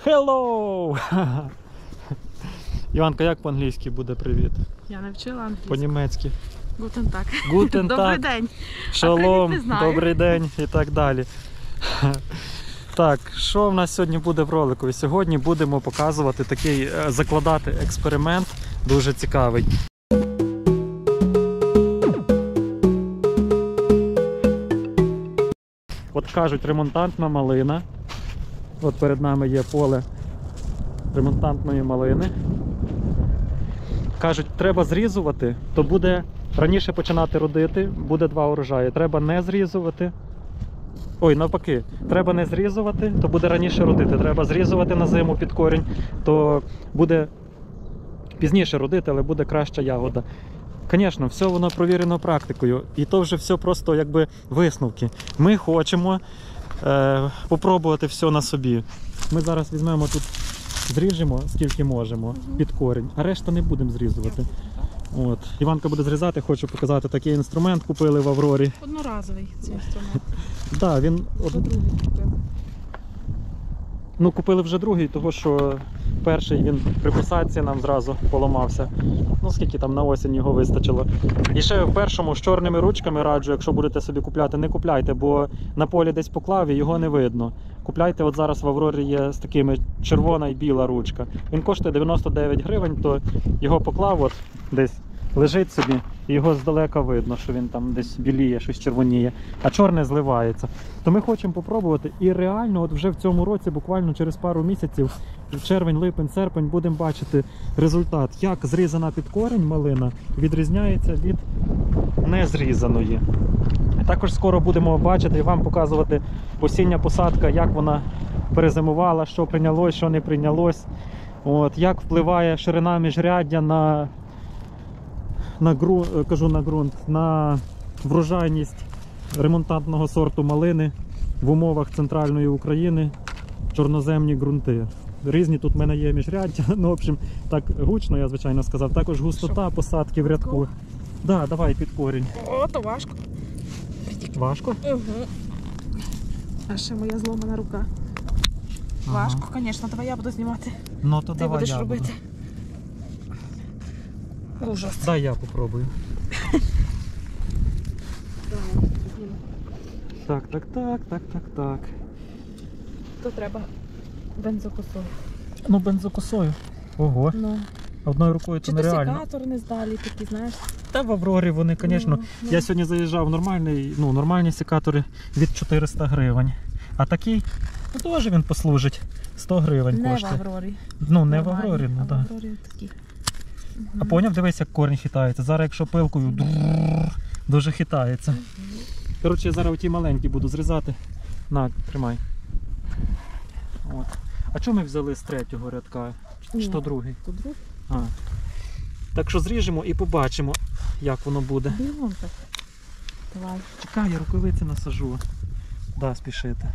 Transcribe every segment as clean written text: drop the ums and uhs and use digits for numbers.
Hello! Іванка, як по-англійськи буде привіт? Я не вчила англійську. По-німецьки. Гутен так. Гутен Добрий так. день. Шалом, А не знаю. добрий день і так далі. Так, що в нас сьогодні буде в ролику? Сьогодні будемо показувати такий, закладати експеримент, дуже цікавий. От кажуть, ремонтантна малина. От перед нами є поле ремонтантної малини. Кажуть, треба зрізувати, то буде раніше починати родити, буде 2 урожаї. Треба не зрізувати. Ой, навпаки, треба не зрізувати, то буде раніше родити. Треба зрізувати на зиму під корінь, то буде пізніше родити, але буде краща ягода. Звісно, все воно провірено практикою. І то вже все просто якби висновки. Ми хочемо попробувати все на собі. Ми зараз візьмемо тут, зріжемо скільки можемо під корінь, а решта не будемо зрізувати. От. Іванка буде зрізати, хочу показати такий інструмент, купили в Аврорі. Одноразовий цей інструмент. Да, він... Вже другий купив. Ну, купили вже другий, тому що перший він при посадці нам зразу поламався. Ну, скільки там на осінь його вистачило. І ще в першому з чорними ручками раджу, якщо будете собі купляти, не купляйте, бо на полі десь поклав і його не видно. Купляйте, от зараз в Аврорі є з такими червона і біла ручка. Він коштує 99 гривень, то його поклав от десь. Лежить собі, і його здалека видно, що він там десь біліє, щось червоніє, а чорне зливається. То ми хочемо попробувати і реально от вже в цьому році, буквально через пару місяців, червень, липень, серпень, будемо бачити результат, як зрізана під корінь малина відрізняється від незрізаної. Також скоро будемо бачити і вам показувати осіння посадка, як вона перезимувала, що прийнялось, що не прийнялось. От, як впливає ширина міжряддя на ґрунт, на врожайність ремонтантного сорту малини в умовах центральної України, чорноземні ґрунти. Різні тут в мене є міжряддя, ну, в общем, так гучно я, звичайно, сказав. Також густота посадки в рядку. Да, давай під корінь. О, то важко. Важко? Угу. А ще моя зломана рука. Ага. Важко, звісно, давай я буду знімати. Ну, то Ти давай будеш я робити. буду. Ужас. Дай я попробую. Так. То треба бензокосою. Ну, бензокосою. Ого. Ну. Одною рукою Чи то то нереально. секатор не здалі такі, знаєш? Та в Аврорі вони, звісно. Ну. Я сьогодні заїжджав нормальні секатори від 400 гривень. А такий, ну теж він послужить. 100 гривень Не коштує. в Аврорі. Ну, не в Нормальні, Аврорі, ну а в так. Аврорі такі. А поняв, дивись, як корінь хитається. Зараз якщо пилкою дуже хитається. Коротше, я зараз оті маленькі буду зрізати. На, тримай. От. А чому ми взяли з 3-го рядка? Чи то другий? То другий. А. Так що зріжемо і побачимо, як воно буде. Бігом так. Давай. Чекай, я рукавиці насажу. Да, спішити.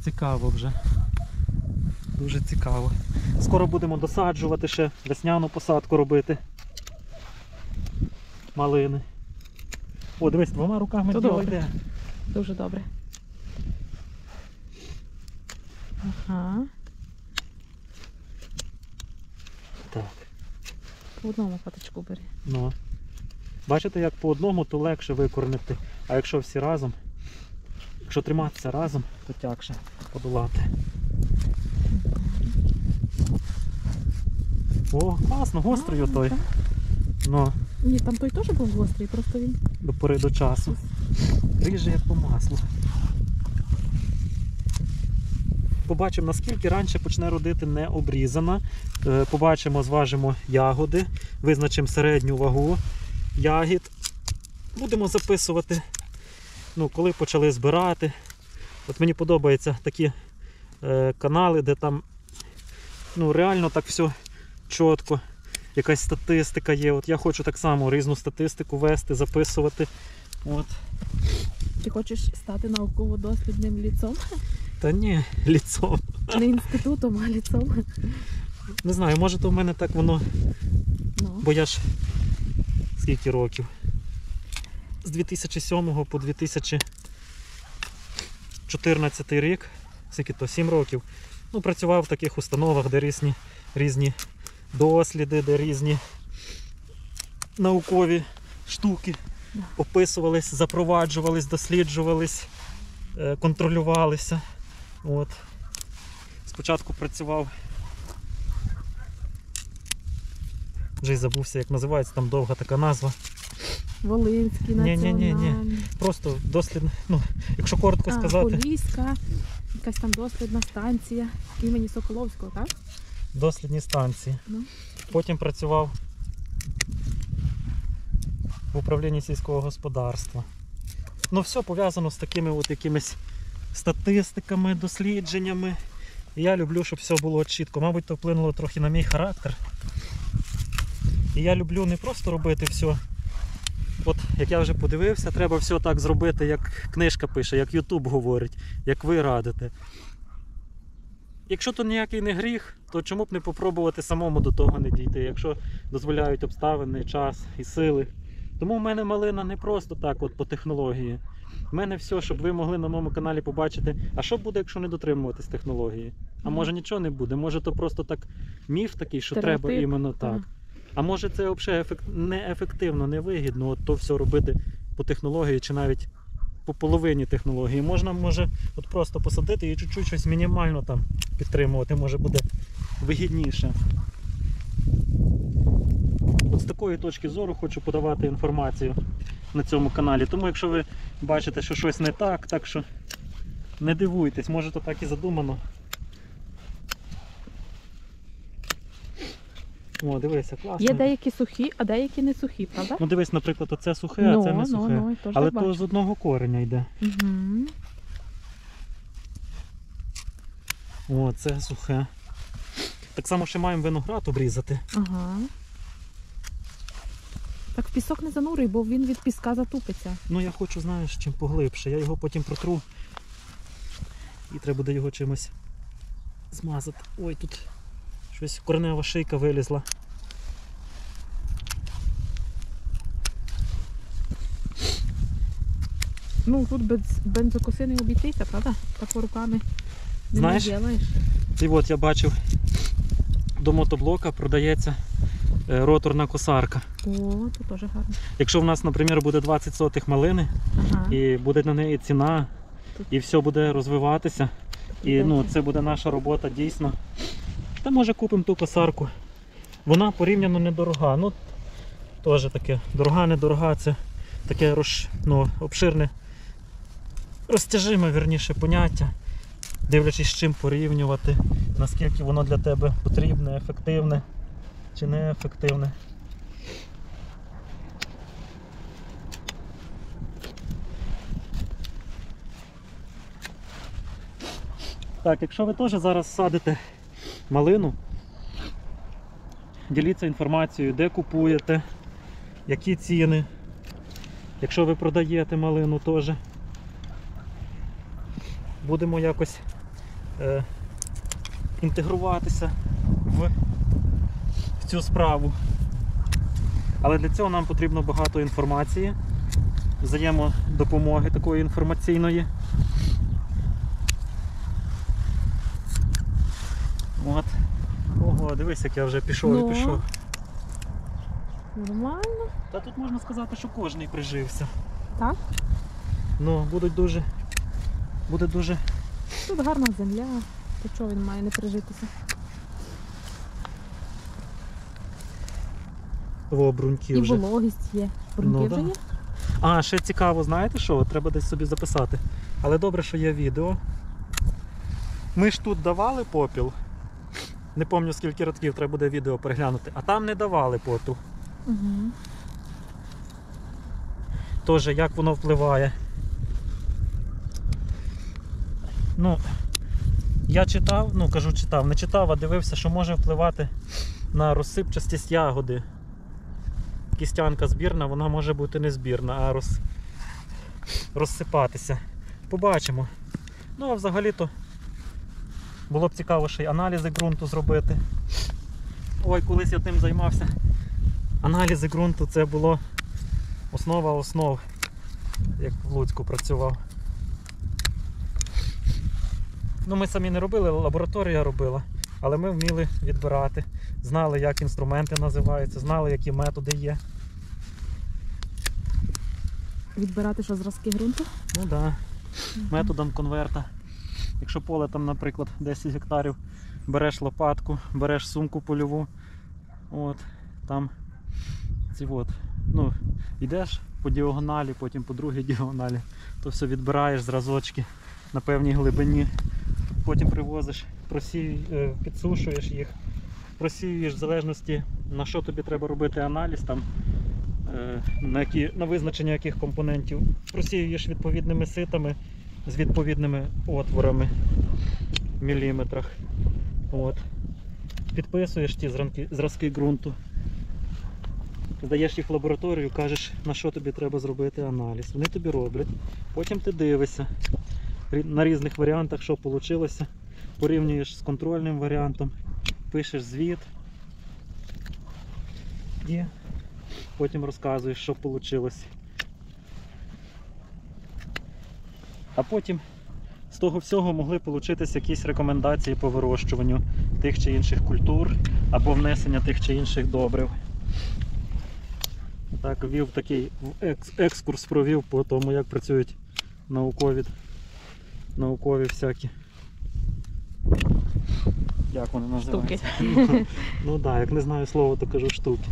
Цікаво вже. Дуже цікаво. Скоро будемо досаджувати ще, весняну посадку робити. Малини. О, дивись, 2 руками То діло добре. йде. Дуже добре. Ага. Так. По одному паточку бери. Ну. Бачите, як по одному, то легше викоренити. А якщо всі разом, якщо триматися разом, то тягше подолати. О, класно, гострий той. Так. Ну, Ні, там той теж був гострий, просто він. до пори до часу. Ріже як по маслу. Побачимо, наскільки раніше почне родити не обрізана. Побачимо, зважимо ягоди, визначимо середню вагу ягід. Будемо записувати, ну, коли почали збирати. От мені подобаються такі канали, де там, ну, реально так все чітко. Якась статистика є. От я хочу так само різну статистику вести, записувати. От. Ти хочеш стати науково-дослідним ліцом? Та ні, ліцом. Не інститутом, а ліцом. Не знаю, може то в мене так воно, Ну. бо я ж скільки років? З 2007 по 2000 14-й рік, скільки то, 7 років. Ну, працював в таких установах, де різні досліди, де різні наукові штуки описувались, запроваджувались, досліджувались, контролювалися. От. Спочатку працював, вже й забувся, як називається, там довга така назва. Волинський Ні. національний. Просто дослідна, ну, якщо коротко сказати, Поліська, якась там дослідна станція імені Соколовського, так? дослідні станції. Ну. Потім працював в управлінні сільського господарства. Ну, все пов'язано з такими от якимись статистиками, дослідженнями. І я люблю, щоб все було чітко. Мабуть, то вплинуло трохи на мій характер. І я люблю не просто робити все. От, як я вже подивився, треба все так зробити, як книжка пише, як YouTube говорить, як ви радите. Якщо то ніякий не гріх, то чому б не попробувати самому до того не дійти, якщо дозволяють обставини, час і сили. Тому в мене малина не просто так от по технології. В мене все, щоб ви могли на моєму каналі побачити, а що буде, якщо не дотримуватись технології? А може нічого не буде, може то просто так міф такий, що Стереотип. треба іменно так. А може це взагалі неефективно, невигідно, от то все робити по технології чи навіть по половині технології. Можна, може, от просто посадити і чуть-чуть щось мінімально там підтримувати, може буде вигідніше. От з такої точки зору хочу подавати інформацію на цьому каналі. Тому якщо ви бачите, що щось не так, так що не дивуйтесь, може то так і задумано. О, дивися, класно. Є деякі сухі, а деякі не сухі, правда? Ну дивись, наприклад, оце сухе, а це не сухе. я теж Але так то бачу. з одного кореня йде. Угу. О, це сухе. Так само ще маємо виноград обрізати. Ага. Так в пісок не занурюй, бо він від піска затупиться. Ну я хочу, знаєш, чим поглибше. Я його потім протру. І треба буде його чимось змазати. Ой, тут щось коренева шийка вилізла. Ну тут без бензокоси не обійтися, правда? Так руками не Знаєш, зробиш. І от я бачив, до мотоблока продається роторна косарка. О, тут теж гарно. Якщо в нас, наприклад, буде 20 сотих малини, Ага. і буде на неї ціна, і все буде розвиватися, і ну, це буде наша робота дійсно. Та може купимо ту косарку. Вона порівняно недорога. Ну, теж таке, дорога, недорога, це таке обширне, розтяжиме, вірніше, поняття. Дивлячись, з чим порівнювати, наскільки воно для тебе потрібне, ефективне чи неефективне. Так, якщо ви теж зараз садите малину, діліться інформацією, де купуєте, які ціни. Якщо ви продаєте малину теж. Будемо якось інтегруватися в цю справу. Але для цього нам потрібно багато інформації, взаємодопомоги такої інформаційної. От. Ого, дивись, як я вже пішов і пішов. Нормально. Та тут можна сказати, що кожний прижився. Так? Ну, буде дуже... Тут гарна земля. То чого він має не прижитися? О, бруньки І вже. вологість є. Бруньки Ну, вже да. є? А, ще цікаво, знаєте що? Треба десь собі записати. Але добре, що є відео. Ми ж тут давали попіл. Не пам'ятаю скільки років, треба буде відео переглянути. А там не давали попіл. Угу. Тоже, як воно впливає. Ну, я читав, не читав, а дивився, що може впливати на розсипчастість ягоди. Кістянка збірна, вона може бути не збірна, а розсипатися. Побачимо. Ну, а взагалі-то було б цікаво ще й аналізи ґрунту зробити. Ой, колись я тим займався. Аналізи ґрунту — це було основа основ, як в Луцьку працював. Ну, ми самі не робили, лабораторія робила. Але ми вміли відбирати. Знали, як інструменти називаються, знали, які методи є. Відбирати що, зразки ґрунту? Ну так. Да. Методом конверта. Якщо поле там, наприклад, 10 гектарів, береш лопатку, береш сумку польову, от, там ці от, ну, йдеш по діагоналі, потім по другій діагоналі, то все відбираєш зразочки на певній глибині, потім привозиш, підсушуєш їх, просіюєш в залежності, на що тобі треба робити аналіз, там, на визначення яких компонентів, просіюєш відповідними ситами з відповідними отворами в міліметрах. От. Підписуєш ті зразки ґрунту, здаєш їх в лабораторію, кажеш, на що тобі треба зробити аналіз. Вони тобі роблять. Потім ти дивишся на різних варіантах, що вийшло, порівнюєш з контрольним варіантом, пишеш звіт і потім розказуєш, що вийшло. А потім з того всього могли получитися якісь рекомендації по вирощуванню тих чи інших культур або внесення тих чи інших добрив. Так, вів такий екскурс провів по тому, як працюють наукові всякі. Як вони називаються? Штуки. Ну так, як не знаю слово, то кажу штуки.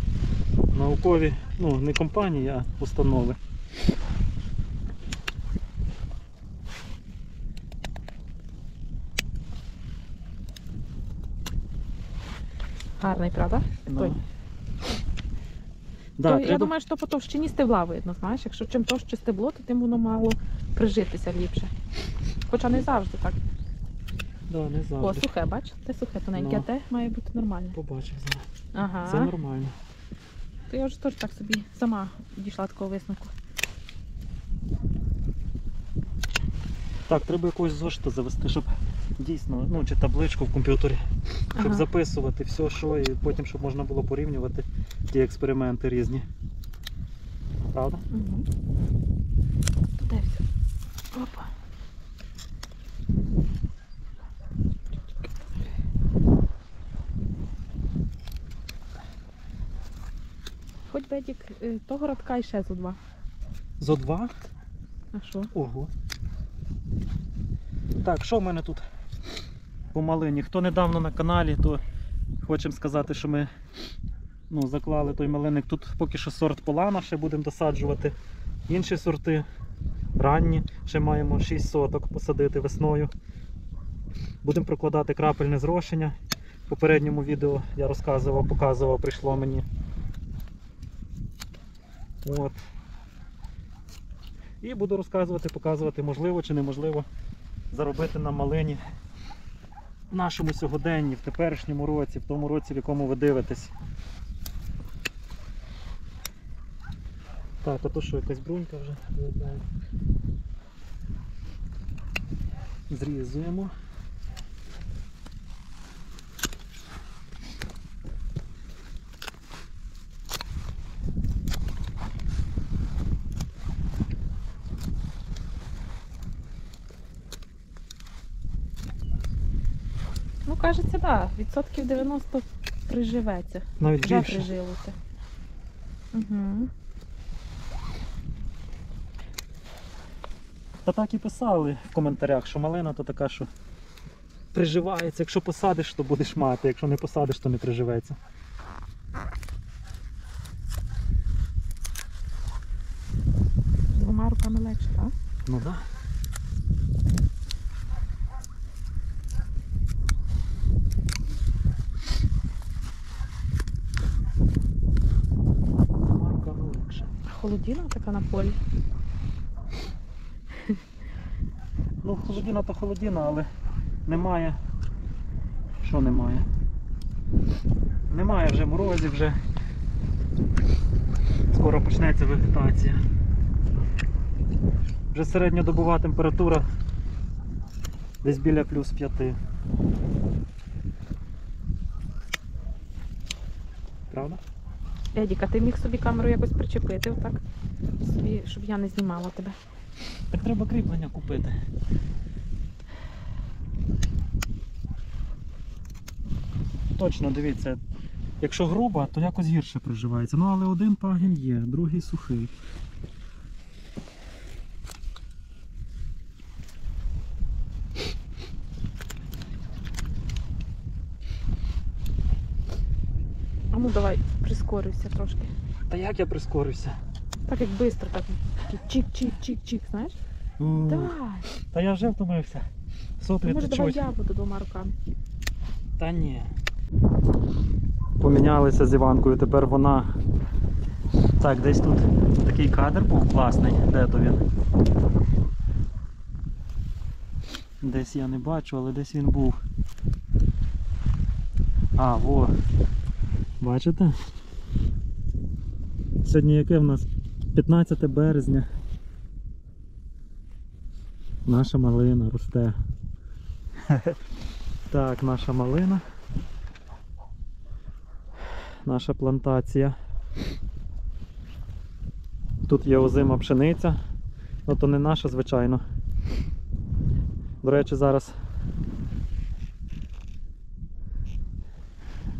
Наукові, ну не компанії, а установи. Гарний, правда? Такий. Да, То, треба... Я думаю, що по товщині стебла видно, знаєш, якщо чим товще стебло, то тим воно мало прижитися ліпше. Хоча не завжди так. Да, не завжди. О, сухе, бач? Те сухе, тоненьке, а те має бути нормальне. Побачив зараз. Ага. Це нормально. То я вже теж так собі сама дійшла такого висновку. Так, треба якогось зошита завести, щоб дійсно, ну чи табличку в комп'ютері, щоб Ага. записувати все, що, і потім, щоб можна було порівнювати ті експерименти різні. Правда? Угу. Тут де все. Опа. Хоч бедік того радка і ще зо два. Зо 2? А що? Ого. Так, що в мене тут по малині? Хто недавно на каналі, то хочемо сказати, що ми заклали той малинник. Тут поки що сорт Полана, ще будемо досаджувати. Інші сорти ранні, ще маємо 6 соток посадити весною. Будемо прокладати крапельне зрошення. В попередньому відео я розказував, показував, прийшло мені. От. І буду розказувати, показувати, можливо чи неможливо заробити на малині в нашому сьогоденні, в теперішньому році, в тому році, в якому ви дивитесь. Так, а то що, якась брунька вже виглядає. Зрізуємо. Ну, кажеться, так, відсотків 90 приживеться. Навіть Вже більше. прижилося. Угу. Та так і писали в коментарях, що малина то така, що приживається. Якщо посадиш, то будеш мати, якщо не посадиш, то не приживеться. З двома руками легше, так? Ну так. Да. Двома руками легше. Холодіна така на полі. Ну, холодіна то холодіна, але немає. Що немає? Немає вже морозів, вже скоро почнеться вегетація. Вже середньодобова температура десь біля плюс 5. Правда? Едіка, ти міг собі камеру якось причепити, отак, собі, щоб я не знімала тебе. Так треба кріплення купити. точно, дивіться, якщо груба, то якось гірше приживається. Ну, але один пагін є, другий сухий. А ну давай, прискорюйся трошки. Та як я прискорився? Так як швидко, так чик-чик-чик-чик, знаєш? Давай. Та я вже втомився. Соплі Може, давай течуть. я буду двома руками. Та ні. Помінялися з Іванкою, тепер вона. Так, десь тут такий кадр був класний. Де то він? Десь я не бачу, але десь він був. А, во. Бачите? Сьогодні яке в нас? 15 березня. Наша малина росте. Так, наша малина. Наша плантація. Тут є озима пшениця. Ну то не наша, звичайно. До речі, зараз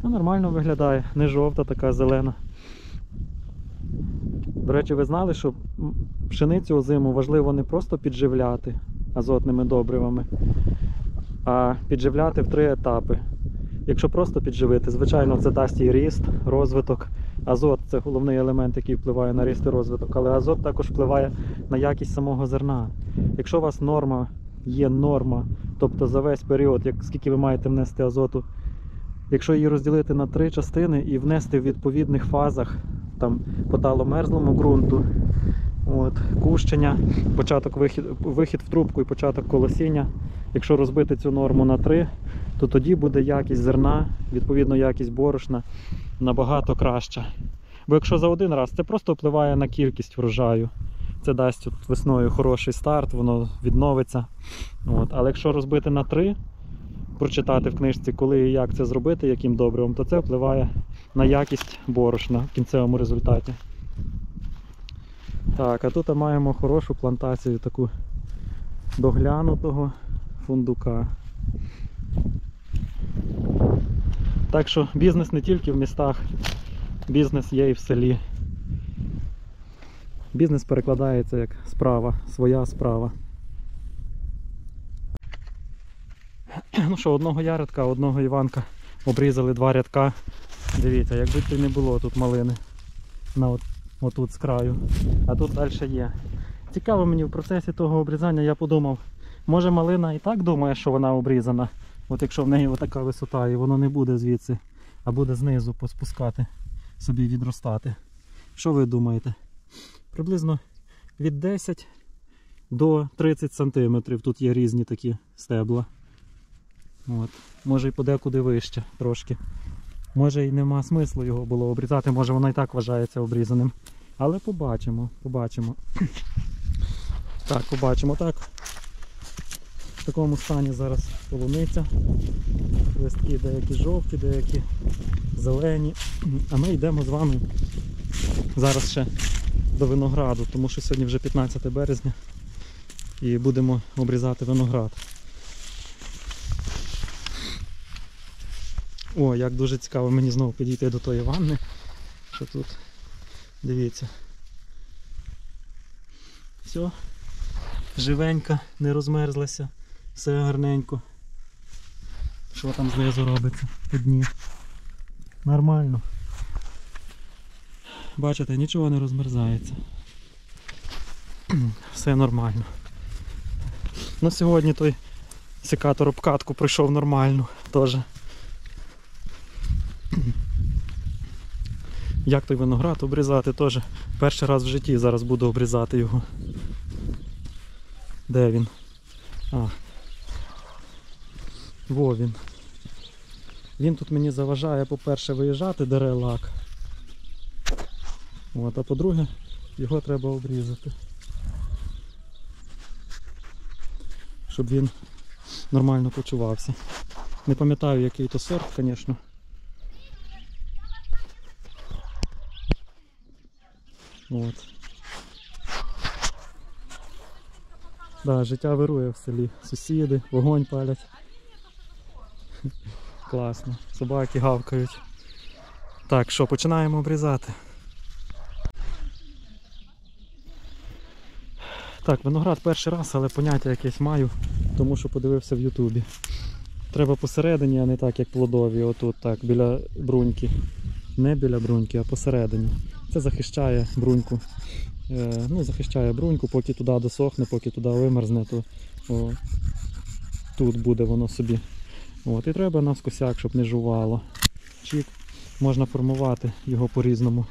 нормально виглядає, не жовта, така зелена. До речі, ви знали, що пшеницю озиму важливо не просто підживляти азотними добривами, а підживляти в 3 етапи. Якщо просто підживити, звичайно, це дасть і ріст, розвиток. Азот – це головний елемент, який впливає на ріст і розвиток, але азот також впливає на якість самого зерна. Якщо у вас є норма, тобто за весь період, скільки ви маєте внести азоту, якщо її розділити на 3 частини і внести в відповідних фазах, там по таломерзлому ґрунту, кущення, вихід в трубку і початок колосіння, якщо розбити цю норму на 3, то тоді буде якість зерна, відповідно якість борошна набагато краща. Бо якщо за один раз, це просто впливає на кількість врожаю. Це дасть весною хороший старт, воно відновиться. Але якщо розбити на 3, прочитати в книжці, коли і як це зробити, яким добривом, то це впливає на якість борошна в кінцевому результаті. Так, а тут маємо хорошу плантацію таку доглянутого фундука. Так що бізнес не тільки в містах, бізнес є і в селі. Бізнес перекладається як справа, своя справа. Ну що, одного я рядка, одного Іванка обрізали 2 рядка. Дивіться, якби тут не було тут малини отут з краю, а тут далі є. Цікаво мені, в процесі того обрізання я подумав, може малина і так думає, що вона обрізана, якщо в неї така висота і воно не буде звідси, а буде знизу поспускати, собі відростати. Що ви думаєте? Приблизно від 10 до 30 см тут є різні такі стебла. Може і подекуди вище трошки. Може і нема смислу його було обрізати, може воно і так вважається обрізаним. Але побачимо. Так, побачимо. Так. В такому стані зараз полуниця. Листки деякі жовті, деякі зелені. А ми йдемо з вами зараз ще до винограду, тому що сьогодні вже 15 березня і будемо обрізати виноград. О, як дуже цікаво мені знову підійти до тої ванни, що тут, дивіться. Все, живенька, не розмерзлася, все гарненько. Що там знизу робиться по дні? Нормально. Бачите, нічого не розмерзається. Все нормально. Ну сьогодні той секатор обкатку пройшов нормально теж. Як той виноград обрізати теж. Перший раз в житті зараз буду обрізати його. Де він? Во він. Він тут мені заважає, по-перше, виїжджати, дере лак. А по-друге, його треба обрізати. Щоб він нормально почувався. Не пам'ятаю, який то сорт, звісно. Да, життя вирує в селі. Сусіди, вогонь палять. Класно. Собаки гавкають. Так, що, починаємо обрізати. Так, виноград перший раз, але поняття якесь маю, тому що подивився в Ютубі. Треба посередині, а не так, як плодові, отут так, біля бруньки. Не біля бруньки, а посередині. Це захищає бруньку. Захищає бруньку, поки туди досохне, поки туди вимерзне, то тут буде воно собі. І треба навскосяк, щоб не жувало. Чик. Можна формувати його по-різному.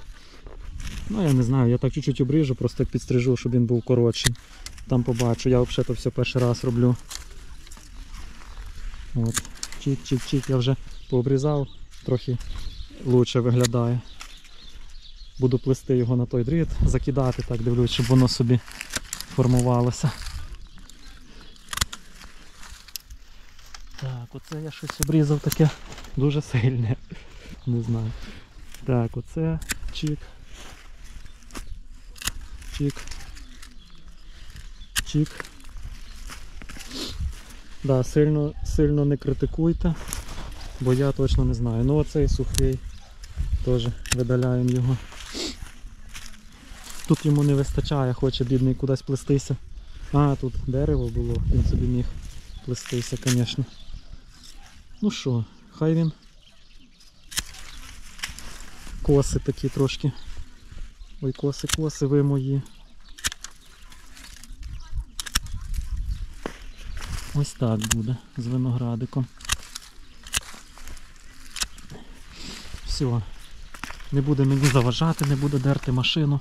Я не знаю, я так чуть-чуть обріжу, просто так підстрижу, щоб він був коротший. Там побачу, я взагалі то все перший раз роблю. Чик-чик-чик, я вже пообрізав, трохи лучше виглядає. Буду плести його на той дріт, закидати, так дивлюсь, щоб воно собі формувалося. Так, оце я щось обрізав таке дуже сильне. Не знаю. Так, оце чик. Чик. Чик. Да, сильно не критикуйте, бо я точно не знаю. Оцей сухий, теж видаляємо його. Тут йому не вистачає, хоче бідний кудись плестися. Тут дерево було, він собі міг плестися, звісно. Ну що, хай він. Коси такі трошки. Ой, коси ви мої. Ось так буде з виноградиком. Все. Не буде мені заважати, не буде дерти машину.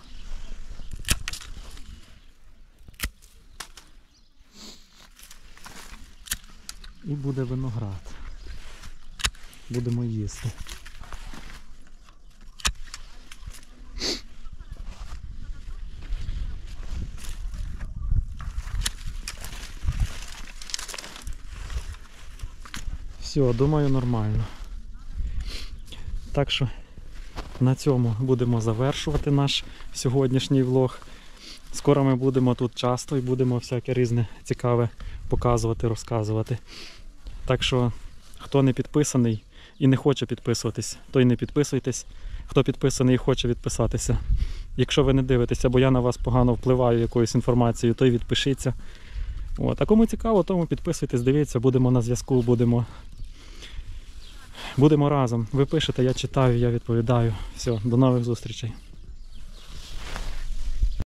І буде виноград. Будемо їсти. Все, думаю, нормально. Так що на цьому будемо завершувати наш сьогоднішній влог. Скоро ми будемо тут часто і будемо всяке різне цікаве показувати, розказувати. Так що, хто не підписаний і не хоче підписуватись, той не підписуйтесь. Хто підписаний і хоче відписатися. Якщо ви не дивитеся, бо я на вас погано впливаю якоюсь інформацією, то й відпишіться. А кому цікаво, тому підписуйтесь, дивіться, будемо на зв'язку, будемо разом. Ви пишете, я читаю, я відповідаю. Все, до нових зустрічей.